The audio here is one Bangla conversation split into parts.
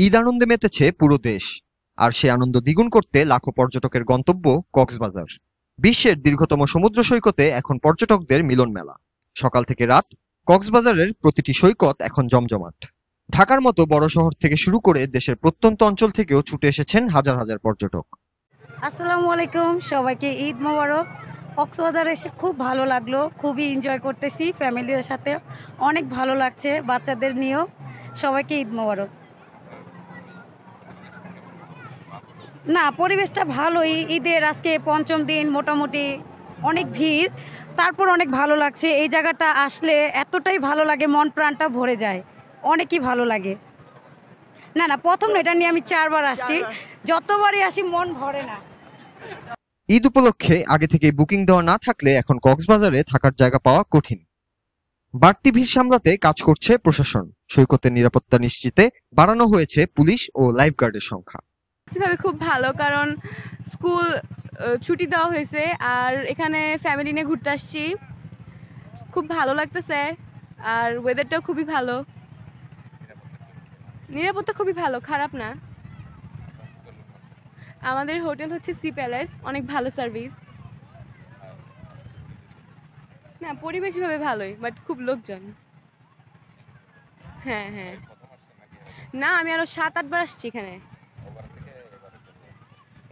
ঈদ আনন্দে মেতেছে পুরো দেশ। আর সে আনন্দ দ্বিগুণ করতে লাখো পর্যটকের গন্তব্য কক্সবাজার। বিশ্বের দীর্ঘতম সমুদ্র সৈকতে এখন পর্যটকদের মিলন মেলা। সকাল থেকে রাত কক্সবাজারের প্রতিটি সৈকত এখন জমজমাট। ঢাকার মতো বড় শহর থেকে শুরু করে দেশের প্রত্যন্ত অঞ্চল থেকেও ছুটে এসেছেন হাজার হাজার পর্যটক। আসসালামু আলাইকুম, সবাইকে ঈদ মোবারক। কক্সবাজার এসে খুব ভালো লাগলো, খুবই এনজয় করতেছি ফ্যামিলির সাথে। অনেক ভালো লাগছে, বাচ্চাদের নিয়েও। সবাইকে ঈদ মোবারক। না, পরিবেশটা ভালোই। ঈদের আজকে পঞ্চম দিন, মোটামুটি অনেক ভিড়। তারপর অনেক ভালো লাগছে। এই জায়গাটা আসলে এতটাই ভালো লাগে, মন প্রাণটা ভরে যায়। অনেকই ভালো লাগে। না না, প্রথম না, এটা নিয়ে আমি 4বার আসছি। যতবারই আসি মন ভরে না। ঈদ উপলক্ষে আগে থেকেই বুকিং দেওয়া না থাকলে এখন কক্সবাজারে থাকার জায়গা পাওয়া কঠিন। বাড়তি ভিড় সামলাতে কাজ করছে প্রশাসন। সৈকতের নিরাপত্তা নিশ্চিতে বাড়ানো হয়েছে পুলিশ ও লাইফগার্ডের সংখ্যা। ভাবে খুব ভালো, কারণ স্কুল ছুটি দেওয়া হয়েছে, আর এখানে ফ্যামিলি নিয়ে ঘুরতে আসছি। খুব ভালো লাগতেছে, আর ওয়েদারটাও খুবই ভালো। নিরাপত্তা খুবই ভালো, খারাপ না। আমাদের হোটেল হচ্ছে সি প্যালেস, অনেক ভালো সার্ভিস। না, পরিবেশভাবে ভালোই, বাট খুব লোকজন। হ্যাঁ হ্যাঁ। না, আমি আরো 7-8 বার আসছি এখানে।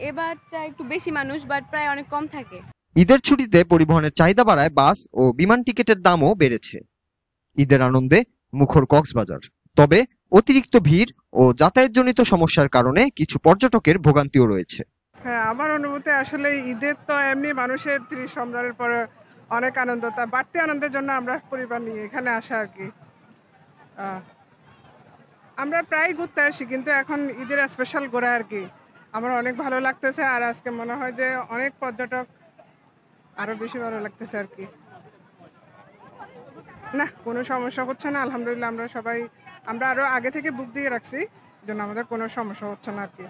এবারটা একটু বেশি মানুষ, বাট প্রায় অনেক কম থাকে। ঈদের ছুটিতে পরিবহনের চাহিদা বাড়ায় বাস ও বিমান টিকিটের দামও বেড়েছে। ঈদের আনন্দে মুখর কক্সবাজার। তবে অতিরিক্ত ভিড় ও যাতায়াতজনিত সমস্যার কারণে কিছু পর্যটকের ভোগান্তিও রয়েছে। হ্যাঁ, আমার অনুভূতি আসলে ঈদের তো এমনি মানুষের ৩০ রমজানের পরে অনেক আনন্দ, তা বাড়তি আনন্দের জন্য আমরা পরিবার নিয়ে এখানে আসা আর কি। আহ, আমরা প্রায় ঘুরতে আসি, কিন্তু এখন ঈদের স্পেশাল ঘোরা আর কি। আমার অনেক ভালো লাগতেছে, আর আজকে মনে হয় যে অনেক পর্যটক, আরো বেশি ভালো লাগতেছে আর কি। না, কোনো সমস্যা হচ্ছে না, আলহামদুলিল্লাহ। আমরা আরো আগে থেকে বুক দিয়ে রাখছি, জন্য আমাদের কোনো সমস্যা হচ্ছে না আর কি।